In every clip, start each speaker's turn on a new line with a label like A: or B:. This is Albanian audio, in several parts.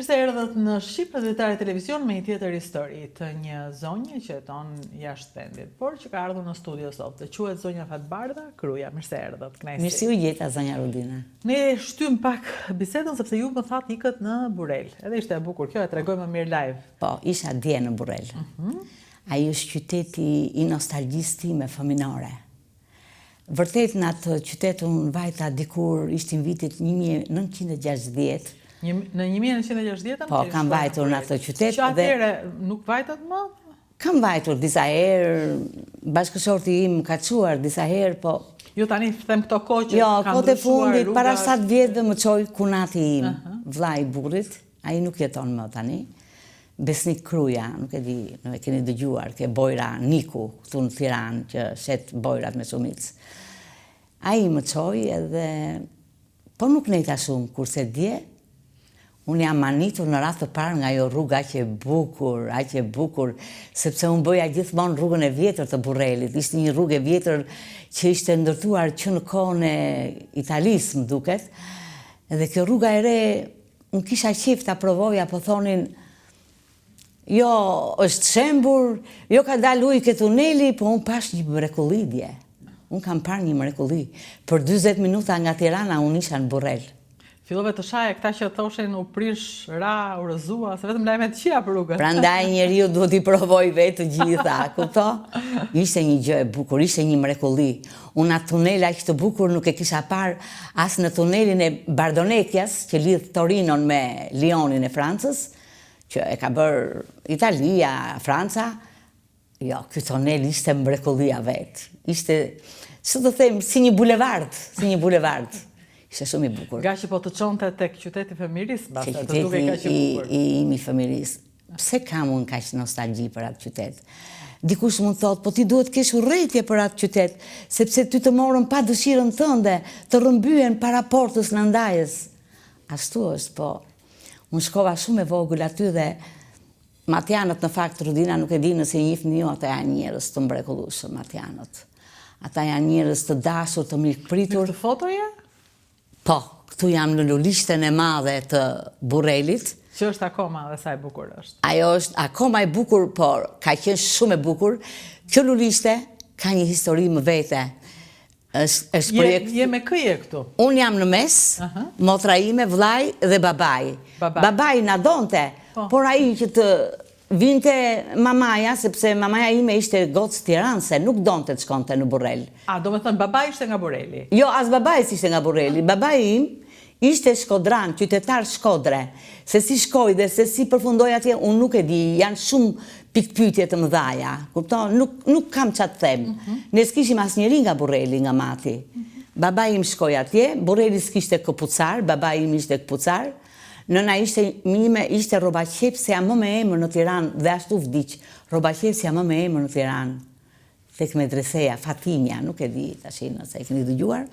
A: Mirë se erdhët në Shqip Drejtare Televizion me një tjetër histori të një zonje që jeton jashtë vendit, por që ka ardhur në studio sot. Të quhet zonja Fatbardha Kruja. Mirë se erdhët.
B: Mirë si u gjeta zonja Rudina.
A: Ne shtym pak bisedën sepse ju më thatë ikët në Burrel. Edhe ishte e bukur kjo, e tregoj më mirë live.
B: Po, isha dje në Burrel. Ai është qyteti i nostalgjisë time fëminore. Vërtet në atë qytet unë vajta dikur ishtin vitit 1960.
A: Në 1960?
B: Po, kam vajtur në atë qytet.
A: Që atëre nuk vajtat më?
B: Kam vajtur disa herë, bashkëshorti im ka quar disa herë, po...
A: Jo, tani them këto kohë që
B: jo,
A: kam
B: kote fundit,
A: rruga...
B: para 7 vjetëve më qoj kunati im, vlla i burrit, ai nuk jeton më tani. Besnik Kruja, nuk e di, nuk e keni dëgjuar, ke Bojra Niku, këtu në Tiranë, që shet bojrat me shumicë. Ai më qoj edhe, po nuk nejta shumë, kurse dje, unë jam manitur në radhë të parë nga jo rruga aq e bukur, sepse unë bëja gjithmonë rrugën e vjetër të Burrelit. Ishte një rrugë e vjetër që ishte ndërtuar që në kohën e Italisë, më duket. Edhe kjo rruga e re, unë kisha qef ta provoja, po thonin, jo, është shembur, jo ka dalë ujë ke tuneli, po unë pash një mrekulli dje. Unë kam parë një mrekulli. Për 40 minuta nga Tirana, unë isha në Burrel.
A: Fillove të shaje këta që thoshin u prish, ra, u rëzua, se vetëm lajme të qia për rrugën.
B: Prandaj njeriu duhet i provoj vetë të gjitha, kupto? Ishte një gjë e bukur, ishte një mrekulli. Unë atë tunel aq të bukur nuk e kisha parë as në tunelin e Bardonecchias, që lidh Torinon me Lyonin e Francës, që e ka bërë Italia, Franca. Jo, ky tunel ishte mrekullia vetë. Ishte, ç'do të them, si një bulevard. Ishte shumë i bukur.
A: Nga që po të çonte tek qyteti fëmirisë, basta të duke kaq i bukur.
B: I fëmirisë. Pse kam unë kaq nostalgji për atë qytet? Dikush mund thotë, po ti duhet të kesh urrëtie për atë qytet, sepse ty të morën pa dëshirën tënde, të rrëmbyen para portës në ndajës. Ashtu është, po. Unë shkova shumë e vogël aty dhe matjanët, në fakt, Rudina, nuk e di nëse njihni ju, ata janë njerëz të mrekullueshëm, matjanët. Ata janë njerëz të dashur, të mirëpritur.
A: Në këtë fotoje?
B: Po, këtu jam në lulishten e madhe të Burrelit.
A: Që është akoma dhe sa e bukur është?
B: Ajo është akoma e bukur, por ka qenë shumë e bukur. Kjo lulishte ka një histori më vete. Është projekt...
A: Je me këje këtu?
B: Unë jam në mes, motra ime, vllai dhe babai. Babai na donte, por ai që të vinte mamaja, sepse mamaja ime ishte gocë tiranse, nuk donte të shkonte në Burrel.
A: A, do me thënë, babai ishte nga Burreli?
B: Jo, as babai ishte nga Burreli. Babai im ishte shkodran, qytetar Shkodre. Se si shkoj dhe se si përfundoj atje, unë nuk e di, janë shumë pikpyetje të mëdhaja. Kupton? Nuk kam çfarë të them. Ne s'kishim asnjëri nga Burreli, nga mati. Babai im shkoi atje, Burreli s'kishte këpucar, babai im ishte këpucar. Nëna ishte Robaqepsja më me emër në Tiranë dhe ashtu vdiq. Robaqepsja më me emër në Tiranë. Tek medreseja, Fatimja, nuk e di tash nëse e keni dëgjuar.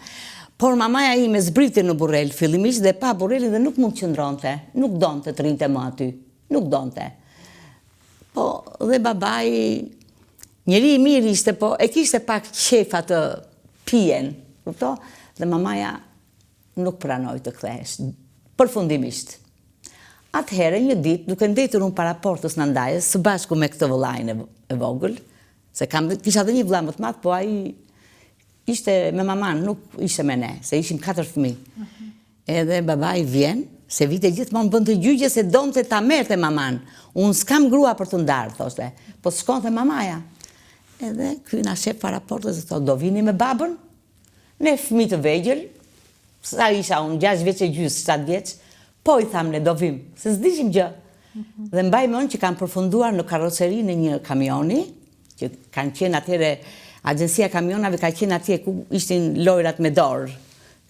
B: Por mamaja ime zbriti në Burrel fillimisht dhe pa Burrelin dhe nuk mund të qëndronte. Nuk donte të rinte më aty. Nuk donte. Po, dhe babai, njeri i mirë ishte, po e kishte pak qef atë pijen. Kupto? Dhe mamaja nuk pranoi të kthehesh. Përfundimisht. Atëherë një ditë, duke ndetur unë para portës në ndajës, së bashku me këtë vëllain e vogël, se kisha dhe një vëlla më të madh, po ai ishte me maman, nuk ishte me ne, se ishim 4 fëmijë. Edhe babai vjen, se vite gjithmonë bën të gjyqje se donte ta merrte maman. Unë s'kam grua për të ndarë, thoshte, po s'konte mamaja. Edhe ky na shep para portës dhe thotë, do vini me babën? Ne fëmijë të vegjël, sa isha unë, 6 vjeç e gjysmë, 7 vjeç, po i tham ne do vim, se s'dishim gjë. Dhe mbaj mend që kanë përfunduar në karrocerinë e një kamioni, që kanë qenë atëre, agjencia kamionave ka qenë atje ku ishin lojrat me dorë,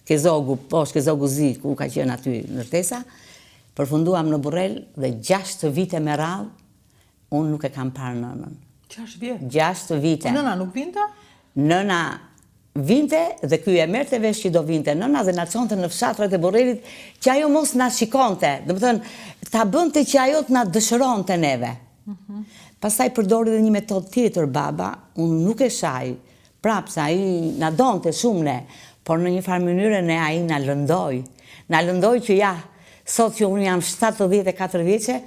B: Kezogu, poshtë Kezogu Zi, ku ka qenë aty ndërtesa. Përfunduam në Burrel dhe 6 vite me radhë, unë nuk e kam parë nënën.
A: 6 vjetë?
B: 6 vite.
A: Nëna nuk vinte?
B: Nëna vinte dhe ky e merrte vesh që do vinte nëna dhe na çonte në fshatrat e Burrelit që ajo mos na shikonte. Do të thënë, ta bënte që ajo të na dëshironte neve. Pastaj përdori edhe një metodë tjetër baba, unë nuk e shaj. Prapë se ai na donte shumë ne, por në një farë mënyrë ne ai na lëndoi. Na lëndoi që ja, sot që unë jam 74 vjeçe,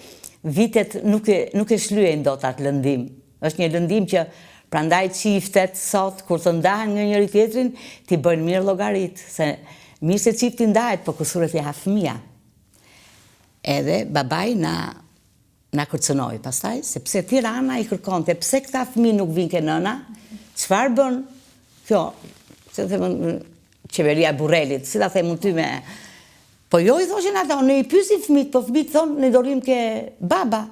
B: vitet nuk e shlyen dot atë lëndim. Është një lëndim që prandaj çiftet sot kur të ndahen nga njëri tjetrin, ti bëjnë mirë llogarit, se mirë se çifti ndahet, po kusuret ja fëmia. Edhe babai na kërcënoi pastaj, sepse Tirana i kërkonte, pse këta fëmijë nuk vinë ke nëna? Çfarë bën kjo? Se themën qeveria e Burrelit, si ta them ty me. Po jo, i thoshin ata, ne i pyesin fëmijët, po fëmijët thonë ne do rrim ke baba,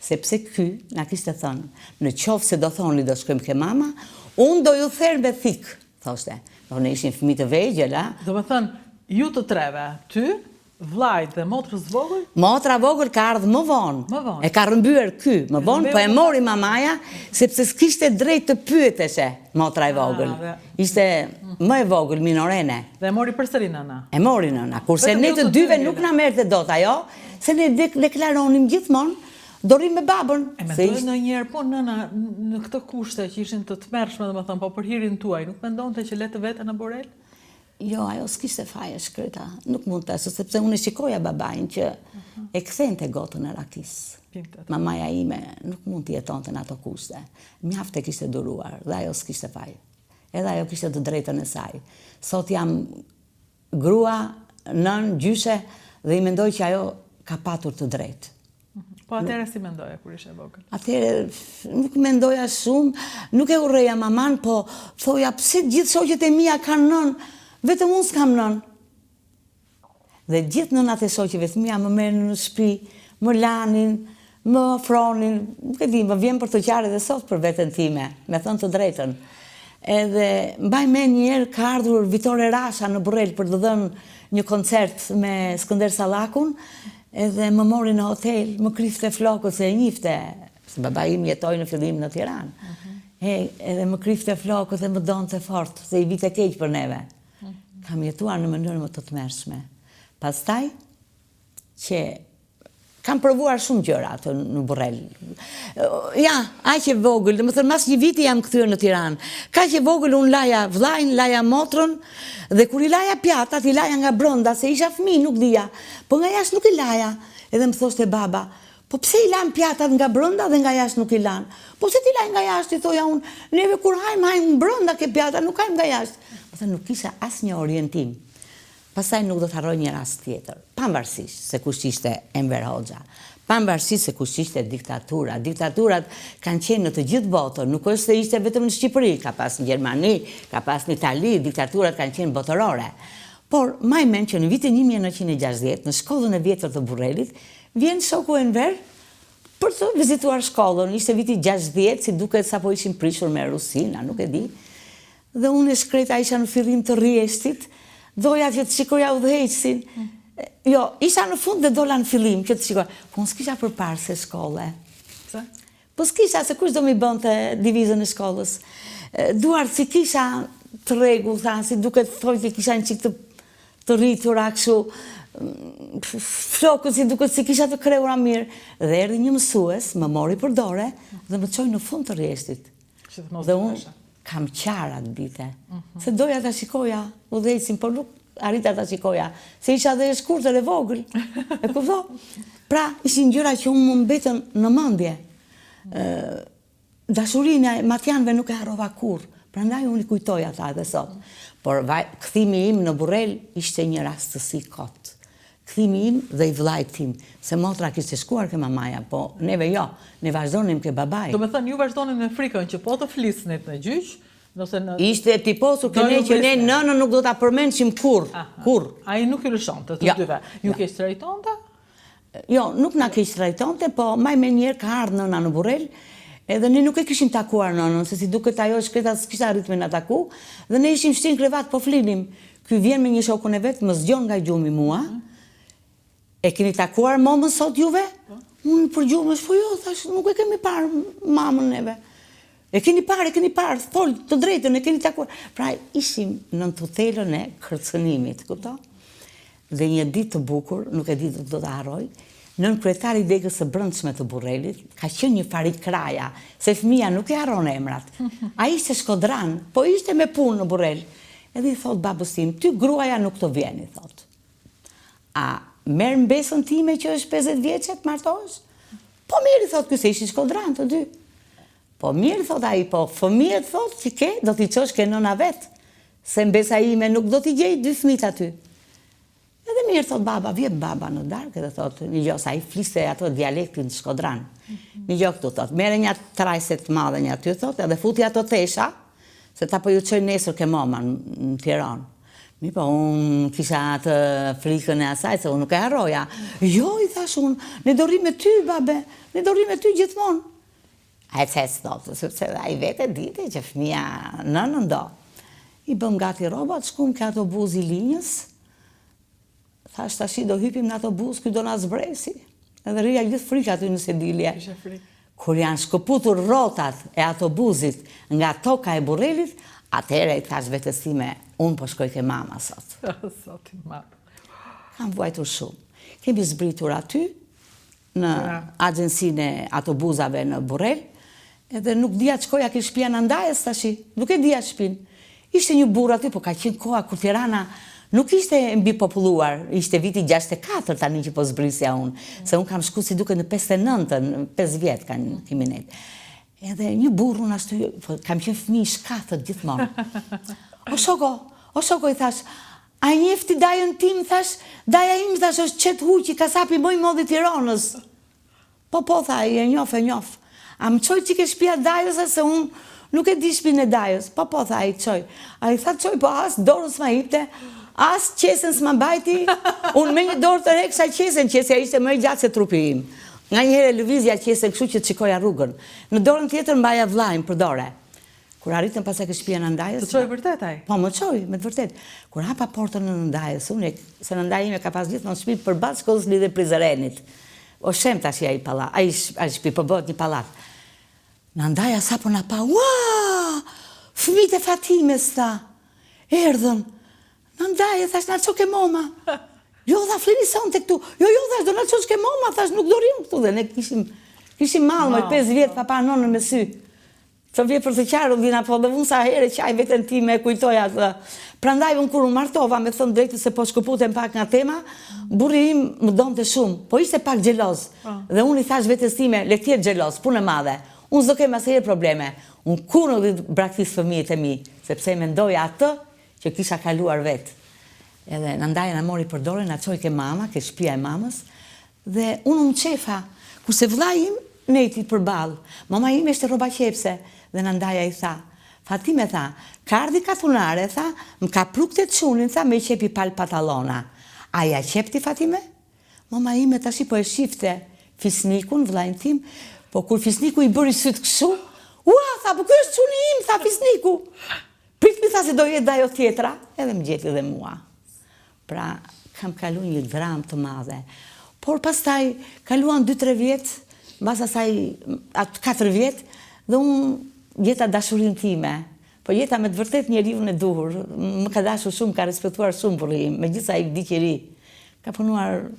B: sepse ky na kishte thënë, në qoftë se do thoni do shkojmë ke mama, unë do ju therr me thik, thoshte. Do ne ishin fëmijë të vegjël, a?
A: Do të thënë, ju të treve, ty, vllajt dhe motrës vogël?
B: Motra vogël ka ardhur më vonë.
A: Më vonë.
B: E ka rrëmbyer ky, më vonë, po e mori mamaja, sepse s'kishte drejt të pyeteshe motra e vogël. Ishte më e vogël, minorene.
A: Dhe e mori përsëri nëna.
B: E mori nëna, kurse
A: Vetëm
B: ne
A: ju
B: të
A: të
B: dyve
A: dy
B: nuk
A: jeni.
B: na merrte dot ajo, se ne deklaronim gjithmonë do rrim me babën.
A: E
B: Se
A: mendoj ndonjëherë po nëna në këtë kushte që ishin të tmerrshme, domethënë, po për hirin tuaj, nuk mendonte që le të vete në burrel?
B: Jo, ajo s'kishte faje shkreta, nuk mund të, sepse unë e shikoja babain që e kthente gotën e rakis.
A: Pintet.
B: Mamaja ime nuk mund të jetonte në ato kushte. Mjaft e kishte duruar, dhe ajo s'kishte faje. Edhe ajo kishte të drejtën e saj. Sot jam grua, nën, gjyshe, dhe i mendoj që ajo ka patur të drejtë.
A: Po atëherë si mendoja kur ishe vogël?
B: Atëherë nuk mendoja shumë, nuk e urreja maman, po thoja pse gjithë shoqet e mia kanë nën, vetëm unë s'kam nën. Dhe gjithë nënat e shoqeve të mia më merren në shtëpi, më lanin, më ofronin, nuk e di, më vjen për të qarë edhe sot për veten time, me thënë të drejtën. Edhe mbaj mend një herë ka ardhur Vitore Rasha në Burrel për të dhënë një koncert me Skënder Sallakun, edhe më mori në hotel, më krifte flokët se e njifte, se baba im jetoi në fillim në Tiranë. Edhe më krifte flokët dhe më donte fort, se i vite keq për neve. Kam jetuar në mënyrë më të tmerrshme. Pastaj që kam provuar shumë gjëra atë në Burrel. Ja, aq e vogël, domethënë mas një viti jam kthyer në Tiranë. Kaq e vogël unë laja vllajin, laja motrën, dhe kur i laja pjatat, i laja nga brenda, se isha fëmijë, nuk dija. Po nga jashtë nuk i laja. Edhe më thoshte baba, po pse i lan pjatat nga brenda dhe nga jashtë nuk i lan? Po pse ti laj nga jashtë, i thoja unë, neve kur hajmë brenda ke pjatat, nuk hajmë nga jashtë. Po thënë, nuk kisha asnjë orientim. Pastaj nuk do të harroj një rast tjetër, pavarësisht se kush ishte Enver Hoxha, pavarësisht se kush ishte diktatura. Diktaturat kanë qenë në të gjithë botën, nuk është se ishte vetëm në Shqipëri, ka pas në Gjermani, ka pas në Itali, diktaturat kanë qenë botërore. Por maj mend që në vitin 1960, në shkollën e vjetër të Burrelit, vjen shoku Enver për të vizituar shkollën. Ishte viti 60, si duket sapo ishin prishur me Rusina, nuk e di. Dhe unë e shkreta isha në fillim të rjeshtit, doja që të shikoja udhëheqësin. Jo, isha në fund dhe dola në fillim që të shikoja. Po unë s'kisha përpara se shkolle.
A: Pse?
B: Po s'kisha, se kush do mi bënte divizën e shkollës. Duart si kisha të rregull, si duket thoj që kisha një çik të rritura kështu. Flokët si duket si kisha të kreura mirë. Dhe erdhi një mësues, më mori për dore dhe më çoi në fund të rjeshtit. Dhe unë kam qarat dite, se doja ta shikoja udhëheqësin, por nuk arrita ta shikoja, se isha dhe e shkurtër e vogël, e kupto? Pra, ishin gjëra që unë më mbetën në mendje. Dashurinë e matjanëve nuk e harrova kurrë, prandaj unë i kujtoj ata edhe sot. Por kthimi im në Burrel ishte një rastësi kot. Kthimi im dhe i vllajt tim, se motra kishte shkuar ke mamaja, po neve jo, ne vazhdonim ke babai.
A: Do me thënë, ju vazhdonin me frikën që po të flisnit në gjyq, nëse në...
B: Ishte tiposur këne që ne nënën nuk do ta përmendshim kurr.
A: Ai nuk ju lëshonte të dyve. Ju keq trajtonte?
B: Jo, nuk na keq trajtonte, po maj me njerë ka ardhur nëna në Burrel, edhe ne nuk e kishim takuar nënën, se si duket ajo shkreta s'kishte arrit me na taku, dhe ne ishim shtin krevat po flinim. Ky vjen me një shokun e vet, më zgjon nga gjumi mua. E keni takuar momën sot juve? Unë për gjumës, po jo, thash, nuk e kemi parë mamën neve. E keni parë, fol të drejtën, e keni takuar. Pra, ishim në tutelën e kërcënimit, kupto? Dhe një ditë të bukur, nuk e di do të harroj, nën kryetari i degës së brendshme të Burrelit, ka qenë një farik kraja, se fëmia nuk e harron emrat. Ai ishte shkodran, po ishte me punë në Burrel. Edhe i thot babës tim, ty gruaja nuk të vjeni, thot. A merë mbesën time që është 50 vjeçe të martohesh? Po mirë, thot, ky se ishi shkodran të dy. Po mirë, thot ai, po fëmijët, thot, që ke, do t'i qosh ke nëna vetë, se mbesa ime nuk do t'i gjej 2 fëmijët aty. Edhe mirë, thot baba, vjen baba në darkë, edhe thot, një gjo, sa i fliste ato dialektin shkodran. Një gjo këtu, thot, mere një trajse të madhe një aty, thot, edhe futi ato tesha, se ta po ju qoj nesër ke mama në Tiranë. Mi po, unë kisha atë frikën e asaj, se unë nuk e harroja. Jo, i thash unë, ne do rri me ty, babe, ne do rri me ty gjithmonë. A e cesë, thotë, sepse a i vete dite që fëmija nënën do. I bëm gati robat, shkum ke ato buz i linjës, thash tashi do hypim në ato buz, kuj do na zbresi. Edhe rria gjithë frikë aty nëse dilje.
A: Ishe frikë.
B: Kur janë shkëputur rotat e ato buzit nga toka e Burrelit, atëhere i thash vetës time, unë po shkoj ke mama sot.
A: Sot i madh.
B: Kam vuajtur shumë. Kemi zbritur aty, në agjensinë e ato buzave në Burrel, edhe nuk dija që koja ke shtëpia në Ndajës tashi, nuk e dija shtëpinë. Ishte një burr aty, po ka qenë koha kur Tirana nuk ishte mbi populluar, ishte viti 64 tani që po zbrisja unë, se unë kam shku si duke në 59, 5 vjetë kemi net. Edhe një burr unë ashtu, kam qenë fëmijë shkatët gjithmonë. O shoko, i thash, a njefti dajën tim, thash, daja im, thash, është qetë huqi, kasapi moj modhi Tiranës. Po, tha, e njof. A më qoj që ke shpia dajës, se unë nuk e di shpinë e dajës. Po, tha, i qoj. A i tha, qoj, po as dorën s'ma hipte, as qesen s'ma bajti, unë me një dorë të reksa qesen, qesja ishte më e gjatë se trupi im. Nga njëherë lëvizja qesen kështu që të shikoja rrugën. Në dorën tjetër mbaja vllajin për dore. Kur arritëm pas e shtëpia në Ndajës.
A: Të qoj vërtet ai?
B: Po, më qoj, me të vërtet. Kur hapa portën në Ndajës, unë, se në Ndajë ime ka pas gjithmonë shtëpi përballë shkollës lidhe Prizrenit. O shem tash ai pallat, ai shtëpi po bëhet një pallat. Në Ndajë sapo na pa, ua! Fëmijët e Fatimes tha. Erdhën. Në Ndajë thash na ço ke moma. Jo, tha, flini son të këtu. Jo, thash, do në qosh ke moma, thash, nuk do rrim këtu. Dhe ne kishim malë, më 5 vjetë, papa nonën me sy. Që vje për të qarë, vina, po dhe unë sa here qaj vetën ti me kujtoja të. Prandaj unë kur unë martova, me thënë drejtë se po shkëputem pak nga tema, burri im më donte shumë, po ishte pak gjeloz. Dhe unë i thash vetës time, le tjetë gjeloz, punë e madhe. Unë s'do kem asnjëherë probleme. Unë kur nuk do braktis fëmijët e mi, sepse mendoja atë që kisha kaluar vetë. Edhe në Ndajë na mori për dorë, na çoi ke mama, ke shtëpia e mamës, dhe unë më qefa, kurse vllai im neti përballë. Mama ime ishte rroba qepse, dhe në Ndajë i tha, Fatime tha, ka ardhi katunare, tha, më ka prukte të çunin, tha, me i qepi pal patallona. A ja qepti Fatime? Mama ime tashi po e shifte fisnikun, vllain tim, po kur fisniku i bëri syt kështu, ua, tha, po ky është çuni im, tha fisniku. Prit mi tha se do jetë ajo tjetra, edhe më gjeti dhe mua. Pra, kam kalu një dramë të madhe. Por pastaj, kaluan 2-3 vjetë, mbas asaj atë 4 vjetë, dhe unë jeta dashurin time. Po jeta me të vërtet njeriu e duhur. Më ka dashur shumë, ka respektuar shumë burri im, megjithëse ai vdiq i ri. Ka punuar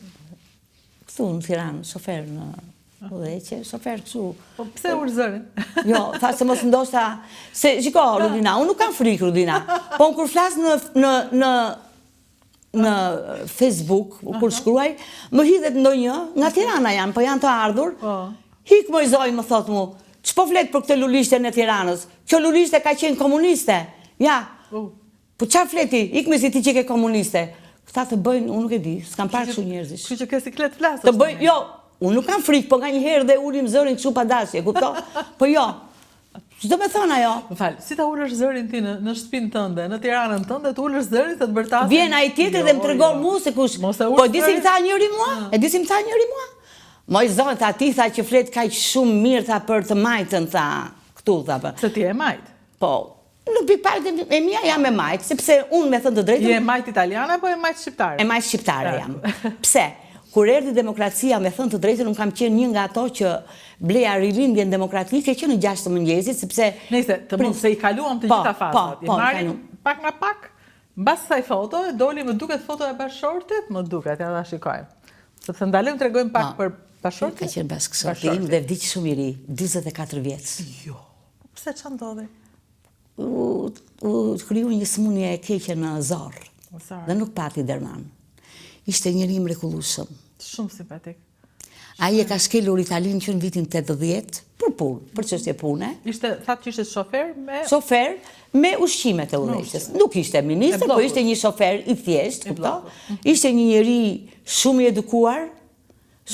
B: këtu në Tiranë, shofer në udhëheqje, shofer kështu.
A: Po pse urzërin?
B: Jo, thashë se mos ndoshta, se shiko, Rudina, unë nuk kam frikë, Rudina. Po kur flas në Facebook, kur shkruaj, më hidhet ndonjë, nga Tirana janë, po janë të ardhur, hik moj zoj, më thot mu, që po flet për këtë lulishte në Tiranës? Kjo lulishte ka qenë komuniste, ja, po qa fleti, ik me si ti që ke komuniste? Këta të bëjnë, unë nuk e di, s'kam parë kështu njerëzish.
A: Kështu që ke siklet flasë?
B: Të bëjnë, jo, unë nuk kam frikë, po nga një herë dhe ulim zërin kështu pa dashje, kupto? Po jo, ç'do me thonë ajo?
A: Më fal, si ta ulësh zërin ti në shtëpinë tënde, në Tiranën tënde, të ulësh zërin të bërtasin?
B: Vjen ai tjetër dhe më tregon mua se kush. Po di si më tha njëri mua? E di si më tha njëri mua? Moj zot, ti tha që flet kaq shumë mirë tha për të majtën tha, këtu tha.
A: Se ti e majt?
B: Po. Në pikpamjen e mia jam e majt, sepse unë me thënë të drejtën.
A: Je majt italiane apo e majt shqiptare?
B: E majt shqiptare jam. Pse? Kur erdhi demokracia, me thënë të drejtën, unë kam qenë një nga ato që bleja rilindjen demokratike që në 6 të mëngjesit, sepse...
A: Nëjse, të mund se i kaluam të gjitha fasat. I marim pak nga pak, mbas saj foto, doli më duket foto e bashortit, më duket, ja da shikojmë. Sepse ndalim të regojmë pak për bashortit.
B: Ka qenë bashkëshorti im dhe vdiq shumë i ri, 24 vjeç.
A: Jo, pse që ndodhi?
B: U kriju një sëmundje e keqe në Zorë, dhe nuk pati derman. ishte njëri mrekullueshëm.
A: Shumë simpatik.
B: Ai e ka shkelur Italinë që në vitin 80 për punë, për çështje pune.
A: Thatë që ishte shofer me...
B: Shofer me ushqimet e udhëheqjes. Nuk ishte ministër, po ishte një shofer i thjeshtë, kupton? Ishte një njeri shumë i edukuar,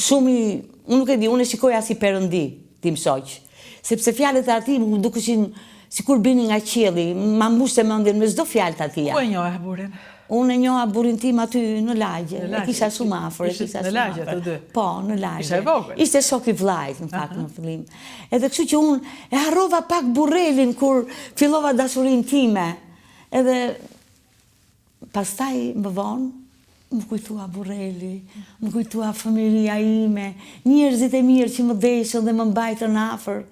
B: shumë i... Unë nuk e di, unë e shikoja si perëndi, tim shoq. Sepse fjalët e atij më dukeshin sikur binin nga qielli, ma mbushte mendjen me çdo fjalë të atij.
A: Ku e njohë burrin?
B: Unë e njoha burrin tim aty në lagje, e kisha shumë afër.
A: Në lagje të dy?
B: Po, në lagje.
A: Isha e vogël?
B: Ishte shok i vllajt, në fakt, në fillim. Edhe kështu që unë e harrova pak burrelin kur fillova dashurinë time. Edhe pastaj më vonë, më kujtua burreli, më kujtua fëmijëria ime, njerëzit e mirë që më deshën dhe më mbajtën afër.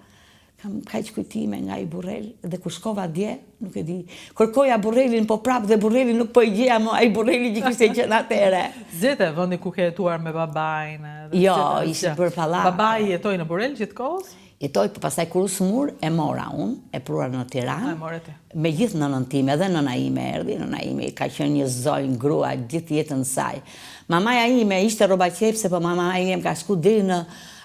B: Kam kaq kujtime nga i burrel, dhe kur shkova dje, nuk e di, kërkoja burrelin, po prapë dhe burrelin nuk po i gjeja më ai burreli që kishte qenë atëherë.
A: Zete, vendi ku ke jetuar me babajnë?
B: Jo, ishte për pallate.
A: Babai jetoi në burrel gjithkohës?
B: Jetoj, po pastaj kur u smur, e mora unë, e prura në Tiranë.
A: E more ti.
B: Me gjithë nënën time, edhe nëna ime erdhi, nëna ime ka qenë një zonjë grua gjithë jetën saj. Mamaja ime ishte robaqepse, po mamaja ime ka shku deri në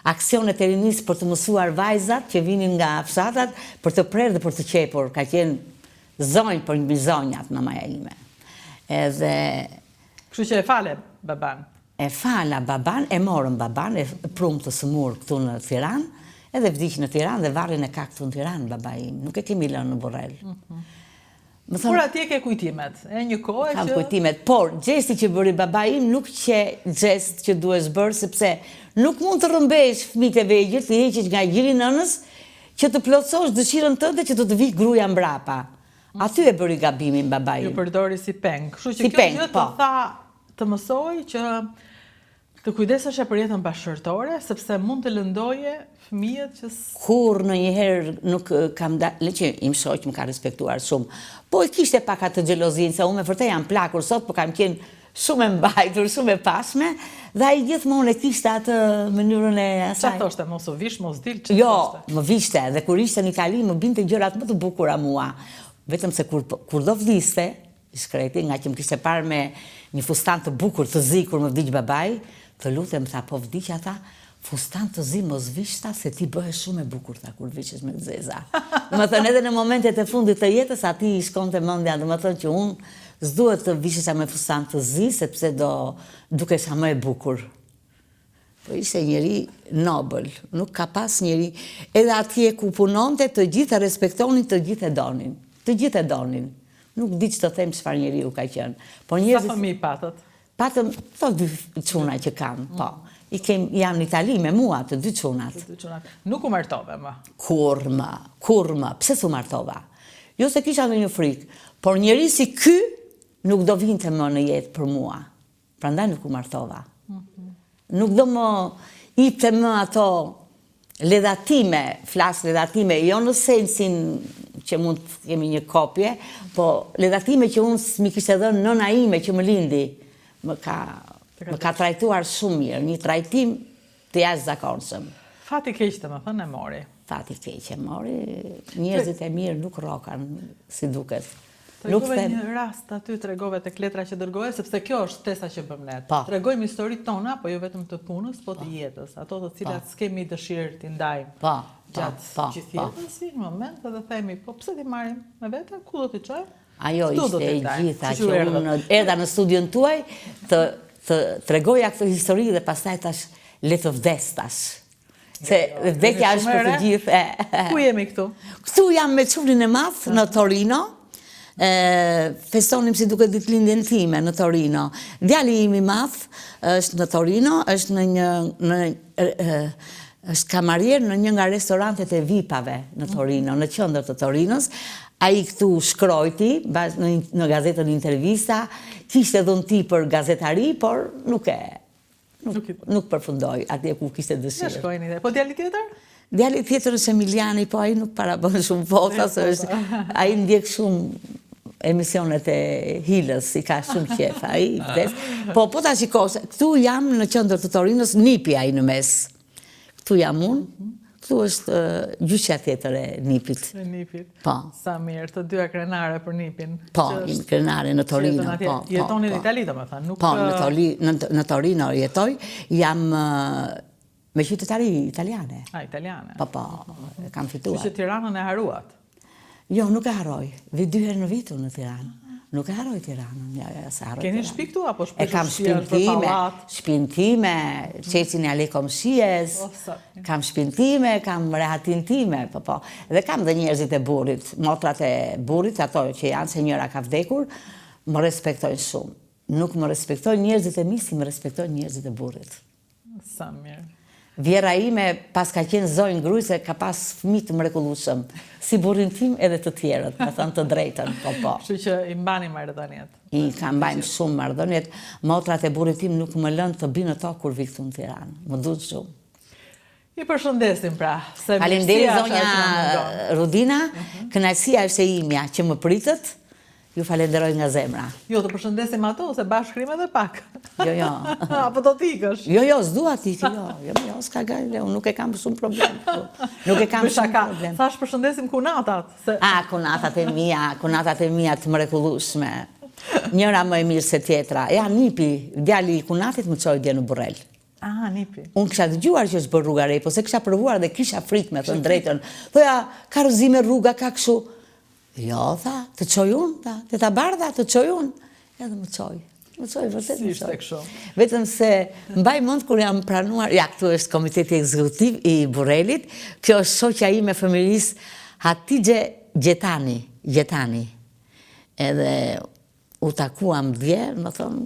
B: aksionet e rinisë për të mësuar vajzat që vinin nga fshatat për të prerë dhe për të qepur. Ka qenë zonjë për një zonjat, mamaja ime. Edhe...
A: Kështu që e fale baban?
B: E fala baban, e morën baban, e prum të sëmur këtu në Tiranë, edhe vdiq në Tiranë dhe varrin e ka këtu në Tiranë, baba im. Nuk e kemi lënë në burrel.
A: Por atje ke kujtimet, e një kohë që...
B: Kam kujtimet, por gjesti që bëri baba im nuk që gjest që duhesh bërë, sepse nuk mund të rrëmbesh fëmijët e vegjël, të heqësh nga gjiri nënës, që të plotësosh dëshirën tënde që të vijë gruaja mbrapa. Aty e bëri gabimin baba im.
A: Ju përdori si peng. Kështu që kjo gjë të tha të mësoj që të kujdesesh për jetën bashkëtorë, sepse mund të lëndoje fëmijët që...
B: Kur në njëherë nuk kam le që im shoq më ka respektuar shumë, po e kishte pak atë xhelozinë, se unë me vërtet jam plakur sot, po kam qenë shumë e mbajtur, shumë e pasme, dhe ai gjithmonë e kishte atë mënyrën e asaj.
A: Çfarë thoshte, mos u vish, mos dil, çfarë
B: thoshte? Jo, më vishte, dhe kur ishte në Itali më binte gjërat më të bukura mua. Vetëm se kur do vdiste, i shkreti, nga që më kishte parë me një fustan të bukur të zi kur më vdiq babai, të lutem, tha, po vdiq ata, fustan të zi mos vishta, se ti bëhe shumë e bukur, tha, kur vishesh me zeza. Më thënë, edhe në momentet e fundit të jetës, ati i shkonte mendja, dhe më thënë që unë s'duhet të vishesha me fustan të zi, sepse do dukesha më e bukur. Po ishte njeri nobel, nuk ka pas njeri, edhe atje ku punonte, të gjithë e respektonin, të gjithë e donin. Të gjithë e donin. Nuk di që të them çfarë njeriu ka qenë.
A: Sa fëmijë patët?
B: Patëm të dy çuna që kam, po. Janë në Itali me mua, të dy çunat.
A: Nuk u martove më?
B: Kur më. Pse s'u martova? Jo se kisha ndonjë frikë, por njeri si ky nuk do vinte më në jetë për mua. Prandaj nuk u martova. Nuk do më ipte më ato ledhatime, flas ledhatime, jo në sensin që mund të kemi një kopje, po ledhatime që unë mi kishte dhënë nëna ime që më lindi, më ka trajtuar shumë mirë, një trajtim të jashtëzakonshëm.
A: Fati keq të më thënë e mori.
B: Fati keq e mori, njerëzit e mirë nuk rokan si duket.
A: Tregove një rast aty, tregove tek letra që dërgoje, sepse kjo është tesa që bëm ne. Tregojmë historitë tona, po jo vetëm të punës, po të jetës, ato të cilat s'kemi dëshirë t'i ndajmë gjatë gjithë jetës, si në moment edhe themi, po pse t'i marrim me vete, ku do t'i çojmë?
B: Ajo ishte e gjitha që unë erdha në studion tuaj të tregoja këtë histori dhe pastaj tash le të vdes tash. Se vdekja është për të gjithë.
A: Ku jemi këtu?
B: Këtu jam me çunin e madh në Torino. Festonim si duke ditëlindjen time në Torino. Djali im i madh është në Torino, është kamarier në një nga restorantet e VIP-ave në Torino, në qendër të Torinos. Ai këtu shkrojti në gazetën Intervista, kishte dhunti për gazetari, por nuk përfundoi atje ku kishte dëshirë.
A: Ja shkojnë ide. Po djali tjetër?
B: Djali tjetër është Emiliani, po ai nuk parabën shumë fota, ai ndjek shumë emisionet e Hilës, i ka shumë qef, ai vdes. Po ta shikosh, këtu jam në qendër të Torinos, nipi ai në mes. Këtu jam unë, Këtu është gjyqja tjetër e Nipit.
A: E Nipit.
B: Po.
A: Sa mirë, të dyja krenare për Nipin.
B: Po, jemi krenare në Torino.
A: Jetoni në Itali, domethënë.
B: Po, në Torino jetoj. Jam me qytetari italiane.
A: Italiane.
B: Po, kam fituar.
A: Që Tiranën e haruat?
B: Jo, nuk e haroj. Vi 2 herë në vitu në Tiranë. Nuk e haroj Tiranën.
A: Keni shtëpi këtu apo
B: e kam shtëpinë time, qecin e ale komshies, kam shtëpinë time, kam rehatin time, po. Dhe kam dhe njerëzit e burrit, motrat e burrit, ato që janë se njëra ka vdekur, më respektojnë shumë. Nuk më respektojnë njerëzit e mi si më respektojnë njerëzit e burrit.
A: Sa mirë.
B: Vjera ime pas ka qenë zonjë grujse, ka pas fëmijë të mrekullueshëm, si burrin tim edhe të tjerët, me thënë të drejtën, po.
A: Kështu që i mbani marrëdhëniet.
B: I kam mbajmë shumë marrëdhëniet, motrat e burrit tim nuk më lënë të binë tokë kur vi këtu në Tiranë, më duhet shumë.
A: I përshëndesim pra.
B: Faleminderit zonja Rudina, kënaqësia është e imja që më pritët. Ju falenderoj nga zemra.
A: Jo, të përshëndesim ato, se bashkrim edhe pak.
B: Jo.
A: Apo do t'ikësh?
B: Jo, s'dua t'ikë, jo, s'ka gajle, unë nuk e kam shumë problem. Nuk e kam shumë problem.
A: Thash përshëndesim kunatat.
B: Kunatat e mia të mrekullueshme. Njëra më e mirë se tjetra. Ja, Nipi, djali i kunatit më çoi dje në Burrel.
A: Nipi.
B: Unë kisha dëgjuar që është bërë rruga re, po se kisha provuar dhe kisha frikë me thënë drejtën. Thoja, ka rrëzime rruga, ka kështu. Jo, tha, të qoj unë, të ta bardha, të qoj unë. Edhe më qoj. Më qoj, vërtet më qoj. Vetëm se mbaj mend kur jam pranuar, këtu është komiteti ekzekutiv i Burrelit, kjo është shoqja ime fëmirisë Hatixhe Gjetani. Edhe u takuam dje, më thonë,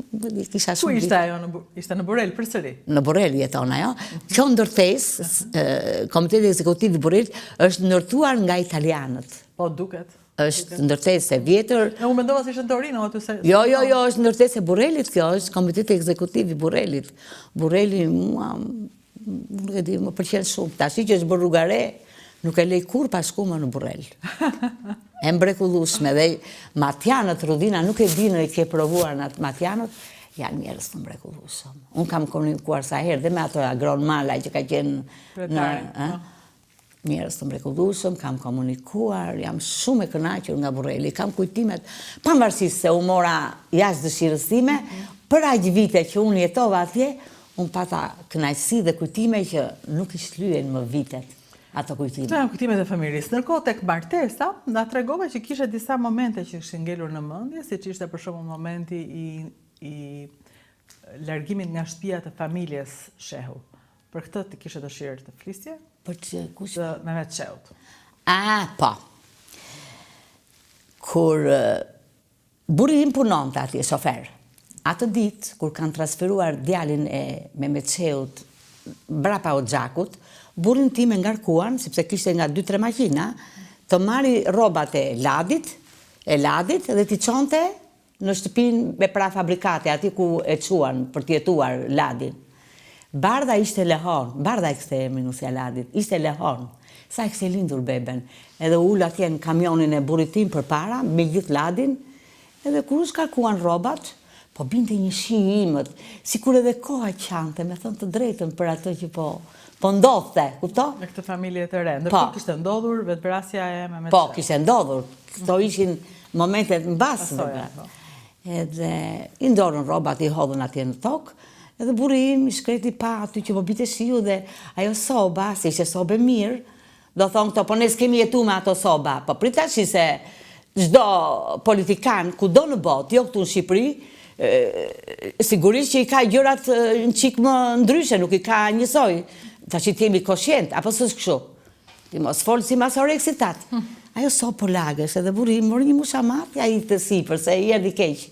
B: kisha shumë...
A: Ku ishte ajo? Ishte në Burrel, përsëri?
B: Në Burrel jeton ajo. Kjo ndërtesë, komiteti ekzekutiv i Burrelit, është ndërtuar nga italianët.
A: Po, duket.
B: Është ndërtesë e vjetër.
A: U mendova se ishte në Torino aty se.
B: Jo, është ndërtesë e Burrelit kjo, është komiteti ekzekutiv i Burrelit. Burreli mua nuk e di, më pëlqen shumë. Tash që është bërë rruga re, nuk e lej kur pa shku më në Burrel. E mrekullueshme dhe matjanët Rudina, nuk e di në i ke provuar në atë matjanët, janë njerëz të mrekullueshëm. Unë kam komunikuar sa herë dhe me ato agron Malaj që ka qenë në njerëz të mrekullueshëm, kam komunikuar, jam shumë e kënaqur nga Burreli, kam kujtimet, pavarësisht se u mora jashtë dëshirës time, për aq vite që unë jetova atje, unë pata kënaqësi dhe kujtime që nuk i shlyen më vitet ato kujtime.
A: Këto janë kujtimet e familjes. Ndërkohë tek martesa, na tregove që kishe disa momente që ishin ngelur në mendje, siç ishte për shembull momenti i largimit nga shtëpia të familjes shehu. Për këtë ti kishe dëshirë të flisje?
B: Për që kush?
A: Mehmet Sheut.
B: Po. Kur burri im punonte atje, shofer, atë ditë, kur kanë transferuar djalin e Mehmet Sheut brapa Oxhakut, burrin tim e ngarkuan, sepse kishte nga 2-3 makina, të marri rrobat e ladit dhe t'i çonte në shtëpinë me prafabrikate, aty ku e çuan për të jetuar ladin. Bardha ishte lehon, bardha e kështë minusja ladit, ishte lehon. Sa e kështë lindur beben, edhe ullë atje në kamionin e burrit tim për para, me gjithë ladin, edhe kur u shkarkuan robat, po binte një shi imët, si kur edhe koha qante, me thënë të drejtën për atë që po ndodhte, kupto?
A: Me këtë familje të re, ndërkohë kishte ndodhur vetvrasja e Mehmet Sheut.
B: Po, kishte ndodhur, këto ishin momentet në basë. Edhe i ndorën robat, i hodhën atje në tokë, edhe burri im i shkreti pa aty që po bite shiu dhe ajo soba, se ishe sobe mirë, do thonë këto, po ne s'kemi jetu me ato soba, po pritashi se çdo politikan, kudo në botë, jo këtu në Shqipëri, sigurisht që i ka gjërat në qikë më ndryshe, nuk i ka njësoj, ta që t'jemi koshient, apo së shkëshu, ti mos folë si masoreksitat. Ajo so po lagësh, edhe burri im mori një mushamat, ja i të sipër, se i erdi keq.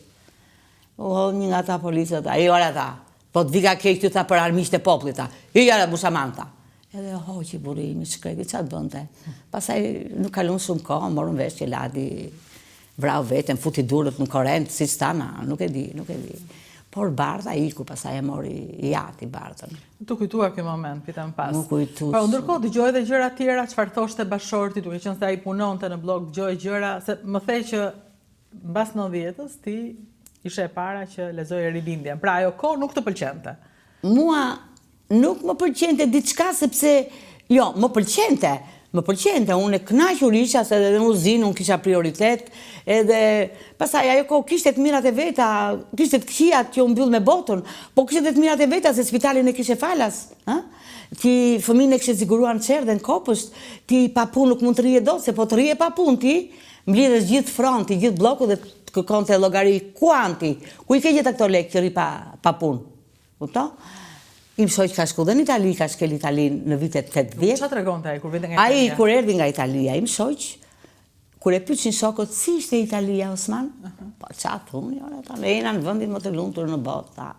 B: U hodh një nga ta policët, a i ora ta, po të vika keq të ta për armisht e poplit ta, i jara mushamanta. Edhe hoqi burri im, shkreti, qa të bënte? Pasaj nuk kalun shumë kohë, morën vesh që ladi vrau vetën, futi durët në korrent, si stana, nuk e di. Por bardha iku, pasaj e mori i ati bardhën.
A: Tu kujtua kjo moment, pitëm pas.
B: Nuk kujtu.
A: Pra, ndërkohë dëgjoj dhe gjëra tjera, çfarë thoshte bashorti, duke qenë se ai punonte në blog, dëgjoj gjëra, se më the që mbas 90-s ti ishe e para që lezoje rilindjen. Pra, ajo kohë nuk të pëlqente.
B: Mua nuk më pëlqente diçka sepse Jo, më pëlqente, unë e kënaqur isha se edhe në uzinë unë kisha prioritet, edhe pastaj ajo kohë kishte të mirat e veta, kishte të këqijat që u mbyll me botën, po kishte të mirat e veta se spitalin e kishe falas, ti fëmijën e kishe siguruar në çerdhe në Kopësht, ti pa punë nuk mund të rije dot, se po të rije pa punë ti, mblidhesh gjithë fronti, gjithë bloku dhe të kërkonte llogari kuanti, ku i ke gjetë këto lekë që ri pa punë. Kupton? Im shoq ka shku dhe në Itali, ka shkel Italinë në vitet 80.
A: Çfarë tregonte ai kur vinte nga Italia?
B: Ai kur erdhi nga Italia, im shoq, kur e pyetsin shokët si ishte Italia, Osman? Po çfarë thonë, jo, ata jena në vendin më të lumtur në botë, tha.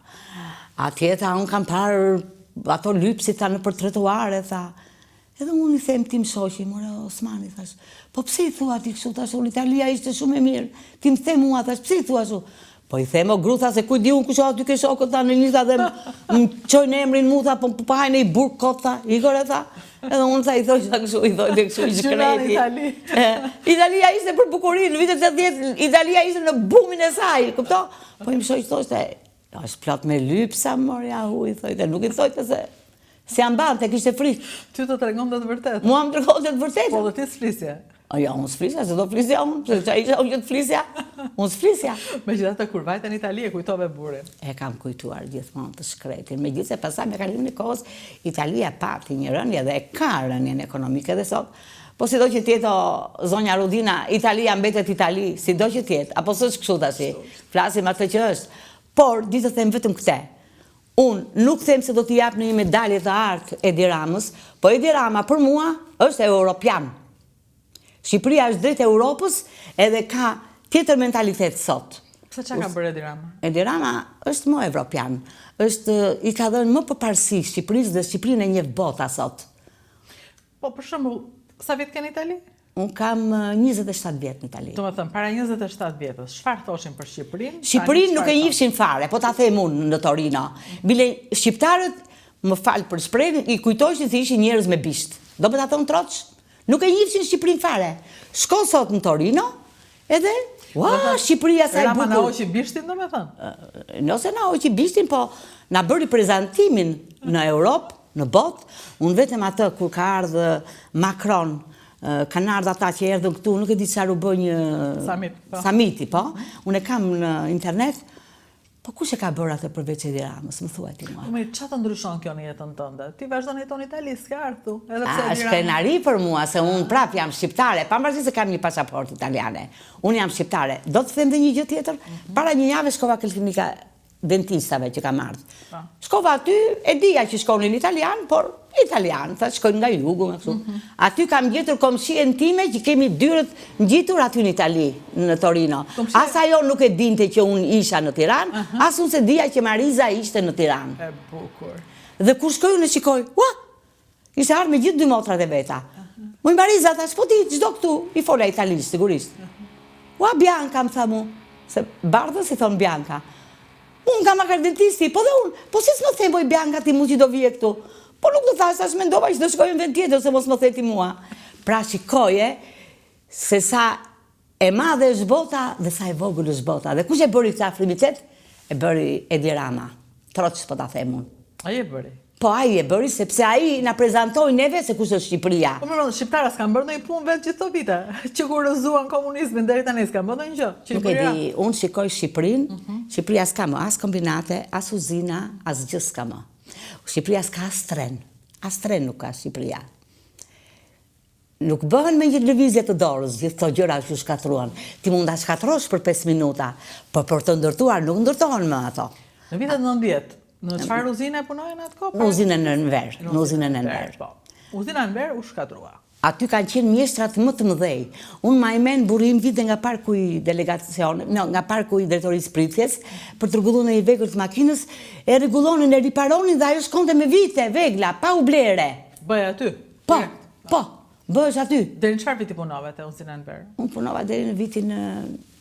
B: Atje tha, unë kam parë ato lypsit tha nëpër trotuare, tha. Edhe unë i them tim shoqi, more Osmani, thash, po pse i thua ti kështu, thash, Italia ishte shumë e mirë. Ti më the mua, thash, pse i thua kështu? Po i them o gruta se ku di unë kush aty ke shokët tha në njëta dhe më çojnë emrin mu tha, po pahajnë i burg kot tha, Igor e tha. Edhe unë tha i thoj kështu, i thoj kështu i shkreti. Italia ishte për bukurinë, në vitet 80, Italia ishte në bumin e saj, kupto? Po im shoq thoshte, është plot me lypsa, morja hu, i thojte, nuk i thojte se si ambante, kishte frikë.
A: Ty të tregonte të vërtetë.
B: Mua më tregonte të vërtetë.
A: Po dhe ti s'flisje.
B: Jo, unë s'flisja, se do flisja unë, se që isha unë që të flisja, unë s'flisja.
A: Megjithatë kur vajte në Itali e kujtove burin.
B: E kam kujtuar gjithmonë të shkretin, megjithëse pasaj me kalimin e kohës, Italia pati një rënje dhe e ka rënjen ekonomike dhe sot, po si do që tjetë zonja Rudina, Italia mbetet Itali, si do që tjetë, apo së është kështu tashi, flasim atë që është, por ditë të them vetëm këte. Unë nuk them se do t'i jap në një medalje të artë Edi Ramës, po Edi Rama për mua është europian. Shqipëria është drejt Europës edhe ka tjetër mentalitet sot.
A: Pse çka ka bërë Edi Rama?
B: Edi Rama është më evropian. I ka dhënë më përparësi Shqipërisë dhe Shqipërinë e njeh bota sot.
A: Po për shembull, sa vjet ke në Itali?
B: Unë kam 27 vjet në Itali.
A: Do të thënë, para 27 vjetës, çfarë thoshin për Shqipërinë?
B: Shqipërinë nuk e njihshin fare, po ta them unë në Torino. Bile shqiptarët, më fal për shprehjen, i kujtoheshin se ishin njerëz me bisht. Do të ta thon troç? Nuk e njihshin Shqipërinë fare. Shko sot në Torino, edhe, ua, Shqipëria sa e bukur.
A: Rama na hoqi bishtin, do me thënë?
B: Nëse na hoqi bishtin, po na bëri prezantimin në Europë, në botë. Unë vetëm atë kur ka ardhë Macron, kanë ardhë ata që erdhën këtu, nuk e di çfarë u bë një samiti, po. Unë e kam në internet. Po kush e ka bërë atë përveç Edi Ramës, më thuaj ti mua.
A: Çfarë të ndryshon kjo në jetën tënde? Ti vazhdon jeton në Itali, s'ke ardhur.
B: Është krenari për mua, se unë prap jam shqiptare, pavarësisht se kam një pasaport italiane. Unë jam shqiptare. Do të them dhe një gjë tjetër, para një jave shkova ke klinika dentistave që kam ardhur. Shkova aty, e dija që shkonin italian, por italian, tha shkojnë nga jugu, me kështu. Aty kam gjetur komshien time që kemi dyrët ngjitur aty në Itali, në Torino. As ajo nuk e dinte që unë isha në Tiranë, as unë se dija që Mariza ishte në Tiranë.
A: E bukur.
B: Dhe kur shkoj unë e shikoj, ua, ishte ardhur me gjithë dy motrat e veta. Moj Mariza thash, po ti çdo këtu, i fola italisht sigurisht. Ua Bianca më tha mu, se bardhës i thon Bianca. Unë kam akar dentisti, po dhe unë, po si s'më them boj Bianca ti mu që do vije këtu? Po nuk do thash, tash mendova që do shkojmë në vend tjetër, se mos më theti mua. Pra shikoje se sa e madhe është bota dhe sa e vogël është bota. Dhe kush e bëri këtë afrimitet? E bëri Edi Rama. Troç po ta them unë.
A: Ai e bëri.
B: Po ai e bëri sepse ai na prezantoi neve se kush është Shqipëria.
A: Po më shqiptarët s'kan bërë ndonjë punë vetë gjithë këto vite, që kur rëzuan komunizmin deri tani s'kan bërë ndonjë gjë.
B: Nuk e di, unë shikoj Shqipërinë, Shqipëria s'ka më as kombinate, as uzina, as gjë s'ka më. Shqipëria s'ka as tren nuk ka Shqipëria. Nuk bëhen me një lëvizje të dorës, gjithë këto gjëra që shkatruan. Ti mund ta shkatrosh për 5 minuta, por për të ndërtuar nuk ndërtohen më ato.
A: Në vitet 90, në çfarë uzine punojën atë kohë?
B: Në uzinën në Enver, në uzinën në Enver.
A: Uzina Enver u shkatrua.
B: Aty kanë qenë mjeshtrat më të mëdhej. Unë ma i men burim vite nga parku i delegacionit, nga parku i drejtorisë pritjes, për të rregulluar në një vegël të makinës, e rregullonin, e riparonin dhe ajo shkonte me vite, vegla, pa u blere.
A: Bëj aty?
B: Po, bëhesh aty.
A: Deri në çfarë viti punove te uzina Enver?
B: Unë punova deri në vitin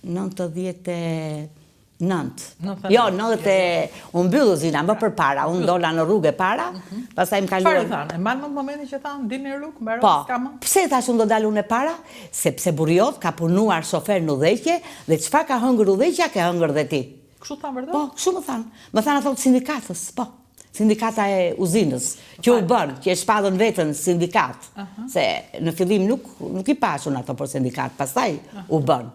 B: 99. Jo, 90, unë mbyll uzina, më përpara, unë dola në rrugë para, pastaj më kaluan.
A: Çfarë thanë? E mban më momentin që thanë, dilni në rrugë, mbaron s'ka më?
B: Pse thash unë do dalu në para? Sepse burriot ka punuar shofer në udhëheqje dhe çfarë ka hëngër udhëheqja, ka hëngër dhe ti.
A: Kështu thanë vërtet?
B: Po, kështu më thanë. Më thanë ato sindikatës, po. sindikata e uzinës, që u bën, që e shpadën vetën sindikat, se në fillim nuk i pashun ato për sindikat, pastaj u bën.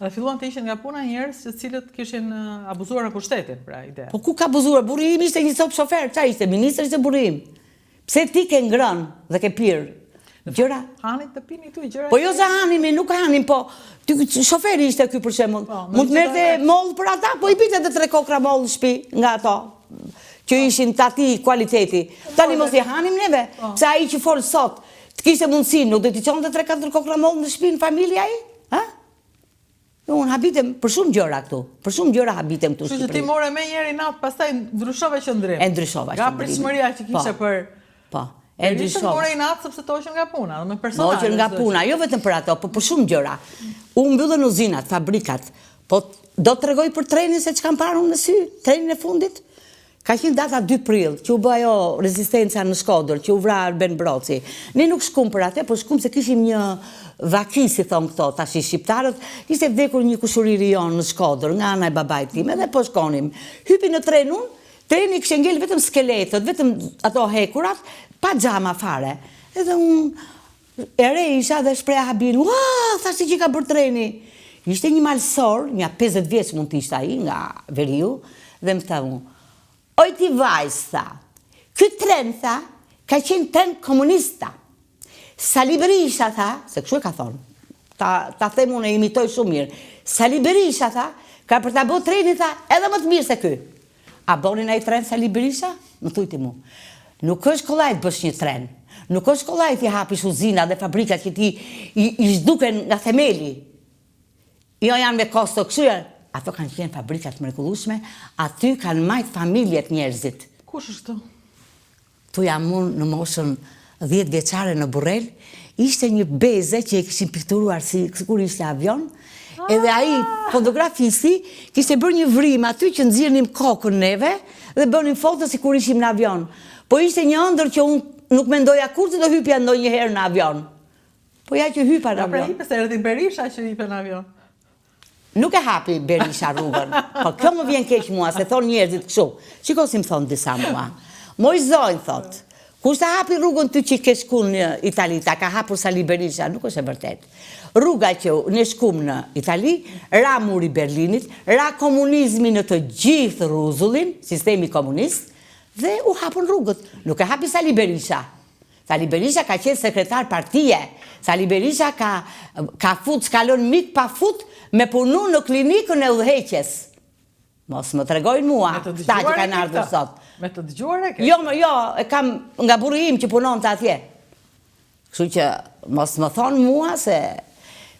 A: Dhe filluan të ishin nga puna njerëz të cilët kishin abuzuar në pushtetin, pra ide.
B: Po ku ka abuzuar? Burrimi ishte një sop shofer, qa ishte? Ministri ishte Burrim. Pse ti ke ngrën dhe ke pirë? Gjëra?
A: Hanin të pini tu gjëra?
B: Po jo se hanim, nuk hanim, po shoferi ishte ky për shembull. Mund të merrte moll për ata, po i bite edhe 3 kokra moll në shtëpi nga ato që ishin të atij kualiteti. Tani mos i hanim neve, pse ai që fol sot, të kishte mundësi, nuk do t'i çonte 3-4 kokra moll në shtëpi në familje ai? Ha? Unë habitem për shumë gjëra këtu. Për shumë gjëra habitem këtu në Shqipëri.
A: Kështu që ti more me njëri natë, pastaj ndryshove qëndrim.
B: E ndryshova qëndrim.
A: Nga pritshmëria që kishe për...
B: Po, e ndryshova.
A: More i natë sepse të oqën nga puna, dhe me personale.
B: Oqën nga puna, jo vetëm për ato, po për shumë gjëra. U mbyllën uzinat, fabrikat, po do të tregoj për trenin se që kam parë unë në sy, trenin e fundit. Ka qenë data 2 prill, që u bë ajo rezistenca në Shkodër, që u vra Arben Broci. Ne nuk shkum për atë, po shkum se kishim një vaki, si thonë këto, tash i shqiptarët, ishte vdekur një kushuriri jonë në Shkodër, nga ana e babait tim, edhe po shkonim. Hypi në tren unë, treni kishte ngel vetëm skeletët, vetëm ato hekurat, pa xhama fare. Edhe unë e re isha dhe shpreha habin, ua, thashti që ka bërë treni. Ishte një malsor, një 50 vjeç mund të ishte ai, nga Veriu, dhe më tha unë, oj ti vajz, tha, këtë tren, tha, ka qenë tren komunista. Sali Berisha, tha, se kështu e ka thonë, ta them unë e imitoj shumë mirë, Sali Berisha, tha, ka për ta bërë treni, tha, edhe më të mirë se ky. A bonin ai tren Sali Berisha? Më thujti mu. Nuk është kollaj të bësh një tren, nuk është kollaj të hapish uzina dhe fabrikat që ti i zhduken nga themeli. Jo janë me kosto kështu. Ato kanë qenë fabrikat mrekullueshme, aty kanë majtë familjet njerëzit.
A: Kush është këtu?
B: Tu jam unë në moshën 10 vjeçare në Burrel, ishte një beze që e kishin pikturuar si kur ishte avion, edhe ai fotografisti kishte bërë një vrim aty që nxirnim kokën neve dhe bënim foto si kur ishim në avion. Po ishte një ëndër që unë nuk mendoja kur të do hypja ndonjëherë në avion. Po ja që hypa në avion.
A: Pra hipe se erdhi Berisha që hype në avion.
B: Nuk e hapi Berisha rrugën, po kjo më vjen keq mua, se thonë njerëzit kështu. Shiko si më thonë disa mua. Moj zonjë, thot, kush ta hapi rrugën ty që ke shku në Itali, ta ka hapur Sali Berisha, nuk është e vërtet. Rruga që ne shkum në Itali, ra muri Berlinit, ra komunizmi në të gjithë rruzullin, sistemi komunist, dhe u hapën rrugët. Nuk e hapi Sali Berisha. Sali Berisha ka qenë sekretar partije. Sali Berisha ka fut, s'kalon mik pa fut, me punu në klinikën e udhëheqjes. Mos më tregojnë mua, ta që kanë ardhur sot.
A: Me të dëgjuar e ke?
B: Jo, e kam nga burri im që punon të atje. Kështu që mos më thonë mua se...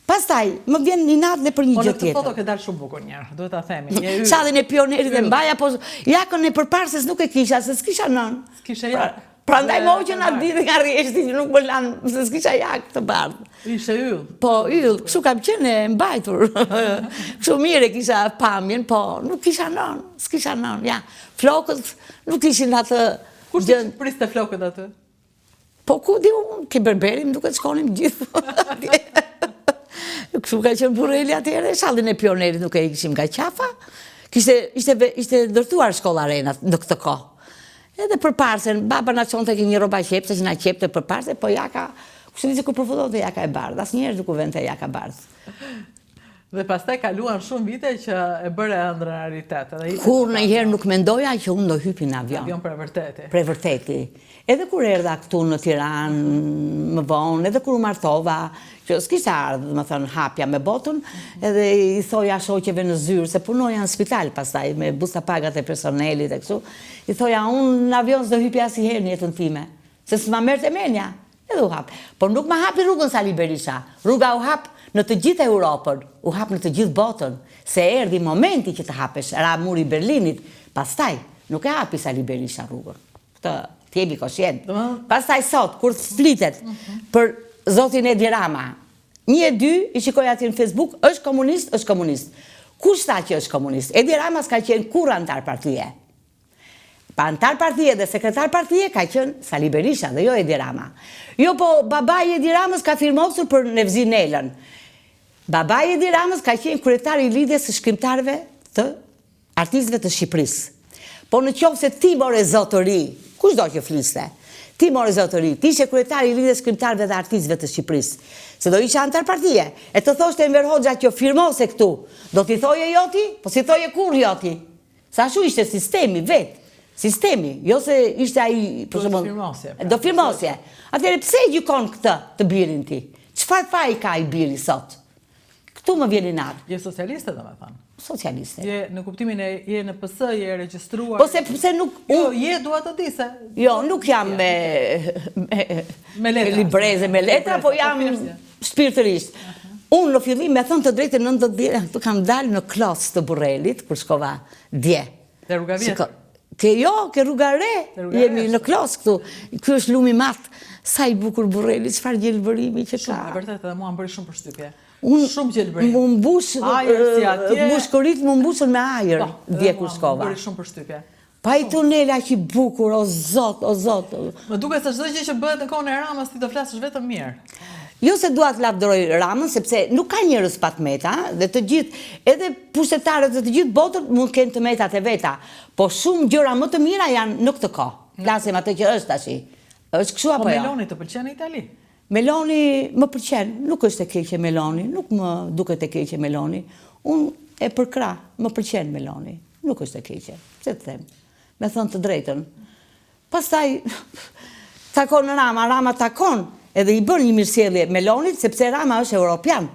B: Pastaj, më vjen një natë dhe për një gjë tjetër.
A: Po në këtë foto ke dalë shumë bukur njerë, duhet ta themi.
B: Çadin e pionerit e mbaja, po jakën e përparses nuk e kisha, se s'kisha nën.
A: S'kisha jakë.
B: Prandaj mo që na diti nga rreshti që nuk më lanë, se s'kisha jakë të bardhë.
A: Ishe yll.
B: Po, yll, kështu kam qenë e mbajtur. Kështu mire kisha pamjen, po nuk kisha nën, s'kisha nën, ja. Flokët nuk ishin atë...
A: Kush të priste flokët atë?
B: Po, ku di unë, ke berberim, duke të shkonim gjithë. Kështu ka qenë Burreli atëherë, shallin e pionerit nuk e kishim nga qafa. Ishte ndërtuar shkolla Arenat në këtë kohë. Edhe për parsen, baba na çonte një rroba qepse që na qepte për parse, po jaka, kështu dice ku përfundonte jaka e bardhë, asnjëherë nuk u vente jaka bardhë.
A: Dhe pastaj kaluan shumë vite që e bëre ëndrrën realitet.
B: Kur ndonjëherë nuk mendoja që unë do hypi në avion.
A: Avion për vërteti.
B: Për vërteti. Edhe kur erdha këtu në Tiranë, më vonë, edhe kur u martova, që s'kishte ardhur, më thënë, hapja me botën, edhe i thoja shoqeve në zyrë, se punoja në spital pastaj, me busta pagat e personelit e kështu, i thoja, unë në avion s'do hypja asnjëherë në jetën time, se s'ma merrte menja, edhe u hap. Por nuk ma hapi rrugën Sali Berisha, rruga u hap në të gjithë Europën, u hap në të gjithë botën, se erdhi momenti që të hapesh, ra muri Berlinit, pastaj nuk e hapi Sali Berisha rrugën. Këtë t'jemi koshient. Pastaj sot, kur flitet për zotin Edi Rama, 1-2, i shikoj ati në Facebook, është komunist. Kush tha që është komunist? Edi Rama s'ka qenë kur antar partije. Pa antar partije dhe sekretar partije ka qenë Sali Berisha dhe jo Edi Rama. Jo, po babai Edi Ramës ka firmosur për Nevzin Elën. Babai Edi Ramës ka qenë kryetar i lidhjes së shkrimtarëve të artistëve të Shqipërisë. Po në qoftë se ti more zotëri, kush do që fliste? Ti more zotëri, ti ishe kryetari i Lidhjes Shkrimtarëve dhe Artistëve të Shqipërisë, se do ishe antarpartie, e të thoshte Enver Hoxha që firmose këtu, do t'i thoje joti, po si thoje kur joti. Sa shu ishte sistemi vetë, sistemi, jo se ishte ai për shembull do firmosje. Atëherë pse e gjykon këtë të birin ti? Çfarë faji ka i biri sot? Këtu më vjen i natë.
A: Je socialiste domethënë.
B: Socialiste.
A: Je në kuptimin e je në PS, je regjistruar.
B: Po pse nuk
A: jo, je dua të di se.
B: Jo, nuk jam me libreze, me letra, po jam shpirtërisht. Unë në fillim me thënë të drejtën 90 kam dalë në klasë të Burrelit, kur shkova dje.
A: Te rruga vjetër.
B: Ke rruga re, jemi në klasë këtu. Ky është lumi matë. Sa i bukur Burreli, çfarë gjelbërimi që ka.
A: Shumë, e vërtet edhe mua më bëri shumë përshtypje.
B: Shumë gjelbërim. Më mbush korit, më mbushën me ajër, dje kur shkova.
A: Më bëri shumë përshtypje.
B: Pa i tunela që i bukur, o zot, o zot.
A: Më duket se çdo gjë që bëhet në kohën e Ramës ti do flasësh vetëm mirë.
B: Jo se dua të lavdëroj Ramën, sepse nuk ka njerëz pa të meta, dhe të gjithë, edhe pushtetarët dhe të gjithë botën mund kenë të metat e veta, po shumë gjëra më të mira janë në këtë kohë. Flasim atë që është tash. Është kështu apo jo?
A: Po Meloni të pëlqen në Itali?
B: Meloni më pëlqen, nuk është e keqe Meloni, nuk më duket e keqe Meloni. Unë e përkrah, më pëlqen Meloni, nuk është e keqe. Pse të them? Me thënë të drejtën. Pastaj takon Rama takon, edhe i bën një mirësjellje Melonit, sepse Rama është europian.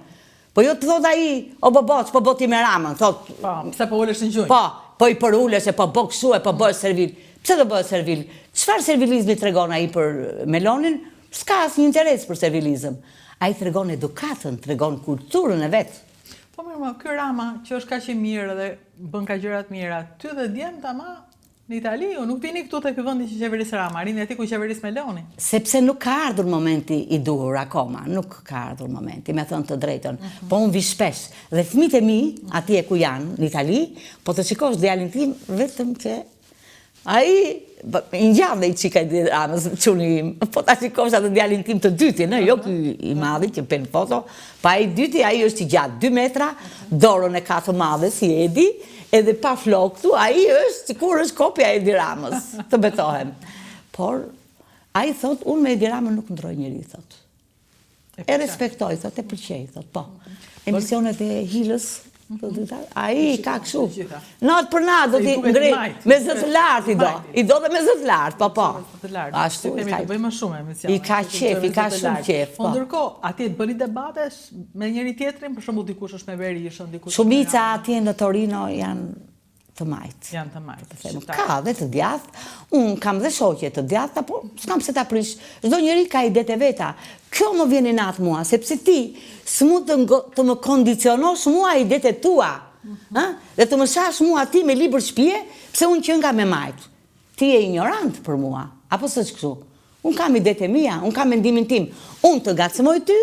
B: Po jo të thot ai, o boboç, po boti me Ramën, thot.
A: Po, pse po ulesh në gjunjë?
B: Po i përulesh, po bë kështu, po bëhet servil. Pse do bëhet servil? Çfarë servilizmi tregon ai për Melonin? S'ka asnjë interes për servilizëm. Ai tregon edukatën, tregon kulturën e vet.
A: Po mirë, ky Rama që është kaq i mirë dhe bën ka gjëra të mira, ty dhe djem tama në Itali, o nuk vini këtu te ky vendi që qeveris Rama, rini aty ku qeveris Meloni.
B: Sepse nuk ka ardhur momenti i duhur akoma, nuk ka ardhur momenti, me thënë të drejtën. Po unë vi shpesh dhe fëmijët e mi, atje ku janë në Itali, po të shikosh djalin tim vetëm që ai i ngjall i çika i Ramës, çuni im. Po ta shikosh atë djalin tim të dytin, jo ky i madhi që pen foto, pa ai dyti, ai është i gjatë 2 metra, dorën e ka të madhe si Edi, edhe pa flok këtu, ai është sikur është kopja e Edi Ramës, të betohem. Por ai thot, unë me Edi Ramën nuk ndroj njëri, thot. E respektoj, thot, e pëlqej, thot, po. Emisionet e Hilës, ai ka kështu. Natë për natë do t'i ngrej me zë të lartë i do dhe me zë të lartë, po.
A: Ashtu i ka. Bëjmë shumë emisione.
B: I ka qef, i ka shumë qef.
A: Po ndërkohë, atje të bëni debate me njëri tjetrin, për shembull dikush është me Berishën, dikush.
B: Shumica atje në Torino janë të majtë.
A: Janë të majtë.
B: Ka dhe të djathtë, unë kam dhe shoqe të djathta, po s'kam se ta prish. Çdo njeri ka idet e veta. Kjo më vjen i natë mua, sepse ti s'mund të më kondicionosh mua idet e tua. Dhe të më shash mua ti me libër shtëpie, pse unë që nga me majtë. Ti je ignorant për mua, apo s'është kështu? Unë kam idet e mia, unë kam mendimin tim. Unë të ngacmoj ty?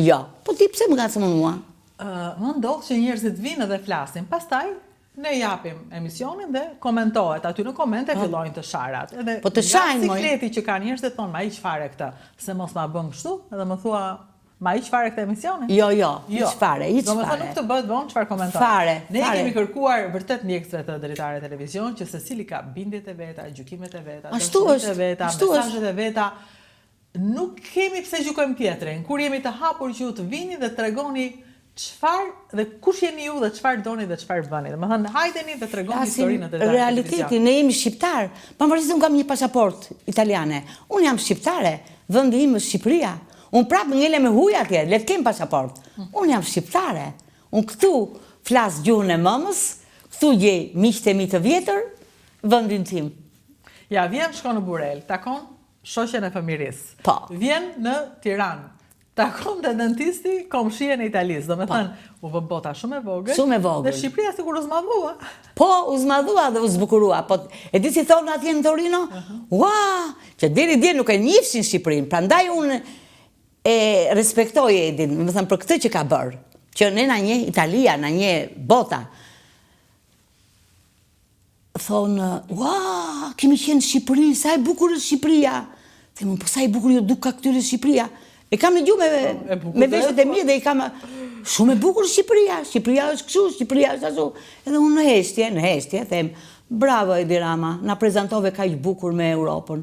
B: Jo. Po ti pse më ngacmon mua?
A: Më ndodh që njerëzit vinë dhe flasin, pastaj ne japim emisionin dhe komentohet, aty në komente fillojnë të sharat.
B: Po të shajnë, moj.
A: Sikleti që kanë njerëzit thonë, ma i çfarë këtë, se mos ma bën kështu, edhe më thua, ma i çfarë këtë emisionin?
B: Jo, i çfarë.
A: Do më thënë nuk të bëhet vonë çfarë komentohet.
B: Fare.
A: Ne kemi kërkuar vërtet mjekësve të drejtare televizion, që secili ka bindjet e veta, gjykimet e veta, dëshmitë e veta, mesazhet e veta. Nuk kemi pse gjykojmë tjetrin. Kur jemi të hapur që ju të vini dhe tregoni çfarë dhe kush jeni ju dhe çfarë doni dhe çfarë bëni. Domethënë, hajdeni dhe tregoni historinë e televizion.
B: Realiteti, ne jemi shqiptar. Pavarësisht unë kam një pasaportë italiane. Unë jam shqiptare, vendi im është Shqipëria. Unë prapë ngele me huj atje, le të kem pasaportë. Unë jam shqiptare. Unë këtu flas gjuhën e mëmës, këtu gjej miqtë e mi të vjetër, vendin tim.
A: Ja, vjen shkon në Burrel, takon shoqen e fëmirisë.
B: Po.
A: Vjen në Tiranë. Takon dhe dentisti komshien e Italisë, do me thënë, u vë bota shumë e vogël.
B: Shumë e vogël.
A: Dhe Shqipëria sikur u zmadhua.
B: Po, u zmadhua dhe u zbukurua. Po, e di si thonë atje në Torino? Ua, që deri dje nuk e njifshin Shqipërinë. Prandaj unë e respektoj Edin, më thënë, për këtë që ka bërë. Që ne na nje Italia, na nje bota. Thonë, ua, kemi qenë Shqipëri, sa e bukur është Shqipëria. Themon, po sa e bukur ju duka këtyre Shqipëria. E kam në gjume me veshët e mi dhe i kam shumë e bukur Shqipëria. Shqipëria është kështu, Shqipëria është ashtu. Edhe unë në heshtje, them, Bravo Edi Rama, na prezentove kaq bukur me Europën.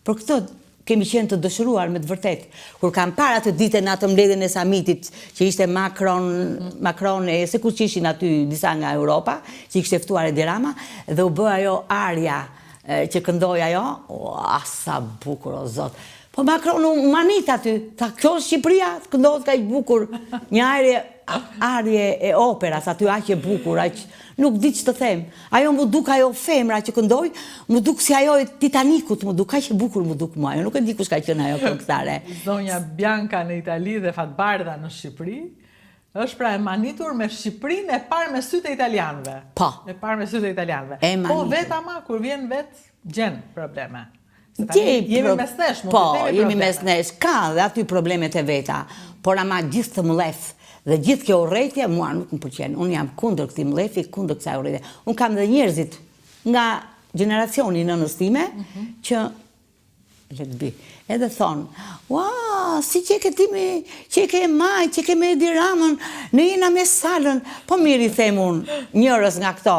B: Për këtë kemi qenë të dëshiruar me të vërtet. Kur kam para të ditën atë mbledhjen e samitit, që ishte Macron e se kush ishin aty disa nga Europa, që i kishte ftuar Edi Rama, dhe u bë ajo arja që këndoi ajo, sa bukur o zot. Po Macron u manit aty, tha kjo është Shqipëria, këndohet kaq bukur, një arje e operas aty aq e bukur, aq nuk di ç'të them. Ajo më duk ajo femra që këndoi, më duk si ajo e Titanikut, më duk kaq e bukur më duk mua. Nuk e di kush ka qenë ajo këngëtare.
A: Zonja Bianca në Itali dhe Fatbardha në Shqipëri, është pra e manitur me Shqipërinë e parë me sytë e italianëve.
B: Po.
A: E parë me sytë e italianëve. Po vetë ama kur vjen vetë gjen probleme. Jemi mesnesh, mund të themi probleme.
B: Po, jemi mesnesh, ka dhe aty problemet e veta, por ama gjithë të mlef dhe gjithë kjo urrëtie mua nuk më pëlqen. Unë jam kundër këtij mlefi, kundër kësaj urrëtie. Unë kam dhe njerëzit nga generacioni i nënës time që edhe thonë, ua, si që ke timi, që ke maj, që ke me Edi Ramën, në jena me salën, po mirë i them unë, njërës nga këto,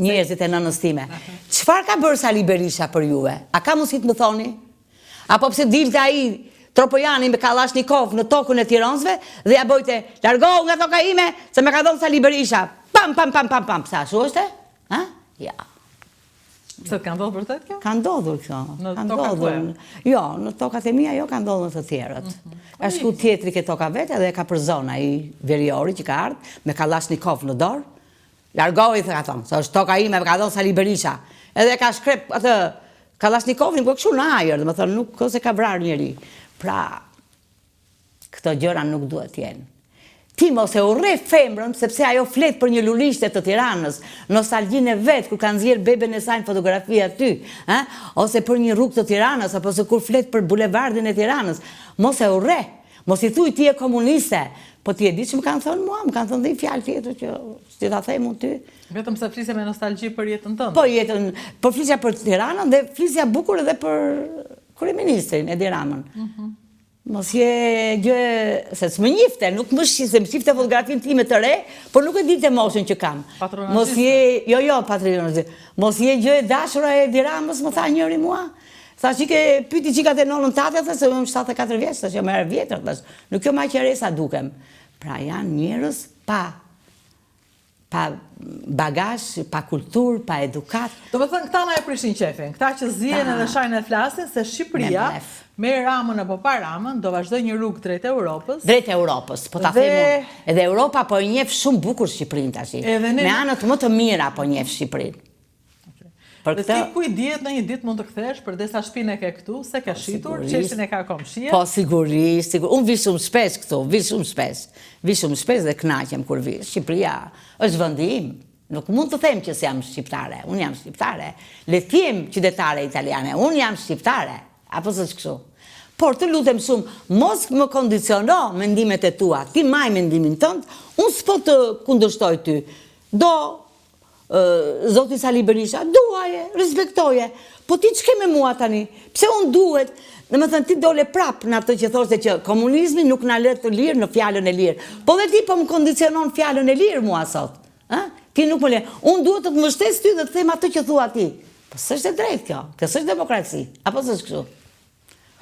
B: njerëzit e nënës time. Çfarë ka bërë Sali Berisha për juve? A ka mundësi të më thoni? Apo pse dilte ai Tropojani me Kalashnikov në tokën e Tiranësve dhe ja bojte, largohu nga toka ime, se me ka dhënë Sali Berisha. Pam, pam, pam, pam, pam, sa ashtu është? Ja.
A: Pse ka ndodhur vërtet kjo?
B: Ka ndodhur kjo.
A: Në tokat tuaja?
B: Jo, në tokat e mia jo, ka ndodhur në të tjerët. Është shku tjetri ke toka vetë dhe ka përzon ai veriori që ka ardhur me Kalashnikov në dorë. Largohi ka thonë, se është toka ime, me ka dhënë Sali Berisha. Edhe ka shkrep atë Kalashnikovin ku kështu në ajër, domethënë nuk se ka vrarë njëri. Pra, këto gjëra nuk duhet të jenë. Ti mos e urre femrën, sepse ajo flet për një lulishte të Tiranës, nostalgjinë e vet kur kanë nxjerr beben e saj në fotografi aty, ose për një rrugë të Tiranës, apo se kur flet për bulevardin e Tiranës. Mos e urre, mos i thuj ti e komuniste, po ti e di që më kanë thënë mua, më kanë thënë dhe një fjalë tjetër që ti ta them unë ty.
A: Vetëm se flisja me nostalgji për jetën tënde.
B: Po flisja për Tiranën dhe flisja bukur edhe për kryeministrin Edi Ramën. Mos je gjë, se s'më njifte, nuk më shifte fotografin time të re, por nuk e dite moshën që kam. Mos je, jo, patronaziste. Mos je gjë e dashura e Edi Ramës, më tha njëri mua. Tha që ke pyti qikat e nonën tate, se më 74 vjeç, që më erë vjetër, nuk kjo ma qeresa dukem. Pra janë njerëz pa bagazh, pa kulturë, pa edukat.
A: Do të thënë, këta na e prishin qefin, këta që zihen edhe shajnë e flasin se Shqipëria me Ramën apo pa Ramën do vazhdoj një rrugë drejt Europës.
B: Drejt Europës, po ta themu. Edhe Europa po e njeh shumë bukur Shqipërinë tash. Me anët më të mira po njeh Shqipërinë.
A: Dhe ti ku i dihet në një ditë mund të kthesh përdesa shtëpinë e ke këtu, se ke shitur, qeshin e ka komshia.
B: Po sigurisht, unë vi shumë shpesh këtu, vi shumë shpesh dhe kënaqem kur vi. Shqipëria është vendi im. Nuk mund të them që jam shqiptare, unë jam shqiptare. Le të jem qytetare italiane, unë jam shqiptare. Apo s'është kështu? Por të lutem shumë, mos më kondiciono mendimet e tua. Ti maj mendimin tënd, unë s'po të kundërshtoj ty. Zoti Sali Berisha, duaje, respektoje. Po ti ç'ke me mua tani? Pse unë duhet? Domethënë ti dole prap në atë që thoshte që komunizmi nuk na lë të lirë në fjalën e lirë. Po dhe ti po më kondicionon fjalën e lirë mua sot. Ti nuk më le. Unë duhet të të mbështes ty dhe të them atë që thua ti. Po s'është e drejtë kjo. Kjo s'është demokraci. Apo s'është kështu?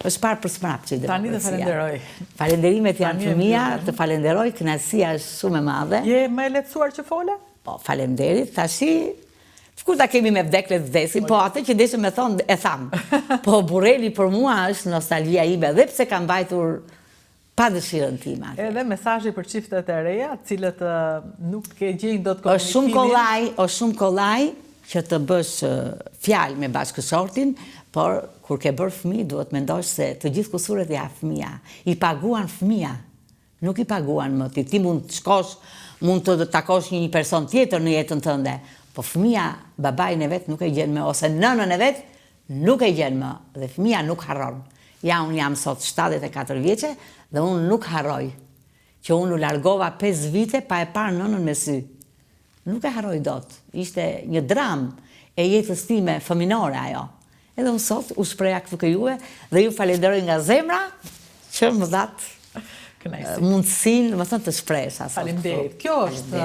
B: Është parë për smrap që i demokracia.
A: Tani të falenderoj.
B: Falenderimet janë të mia, të falenderoj, kënaqësia është shumë e madhe.
A: Je më e lehtësuar që fola?
B: Po, falenderit, tashi, kur ta kemi me vdeklet vdesin, po atë që deshe me thonë e thamë. Po Burreli për mua është nostalgjia ime, dhe pse kam mbajtur pa dëshirën time.
A: Edhe mesazhi për çiftet e reja, cilët nuk ke gjejnë dot komunikimin.
B: Është shumë kollaj që të bësh fjalë me bashkëshortin, por kur ke bërë fëmijë duhet mendosh se të gjithë kusuret ja fëmia. I paguan fëmia, nuk i paguan më ti. Ti mund të shkosh, mund të takosh një person tjetër në jetën tënde, po fëmia babajin e vet nuk e gjen më, ose nënën e vet nuk e gjen më, dhe fëmia nuk harron. Ja, unë jam sot 74 vjeçe dhe unë nuk harroj që unë u largova 5 vite pa e parë nënën me sy. Nuk e harroj dot. Ishte një dramë e jetës time fëminore ajo. Edhe unë sot u shpreha këtu ke juve dhe ju falenderoj nga zemra që më dhatë mundësin, më thënë të shpresha.
A: Faleminderit. Kjo është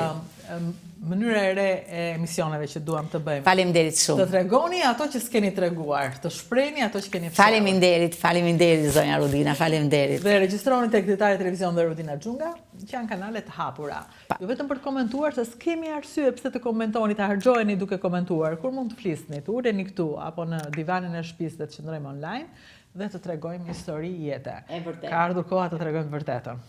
A: mënyra e re e emisioneve që duam të bëjmë.
B: Faleminderit shumë.
A: Të tregoni ato që s'keni treguar, të shprehni ato që keni fshehur.
B: Faleminderit zonja Rudina, faleminderit.
A: Dhe regjistroni tek Dritare Televizion dhe Rudina Xhunga, që janë kanale të hapura. Jo vetëm për të komentuar, se s'kemi arsye pse të komentoni, të harxhoheni duke komentuar, kur mund të flisni, të uleni këtu apo në divanin e shtëpisë dhe të qëndrojmë online dhe të tregojmë histori jete. Ka ardhur koha të tregojmë vërtetën.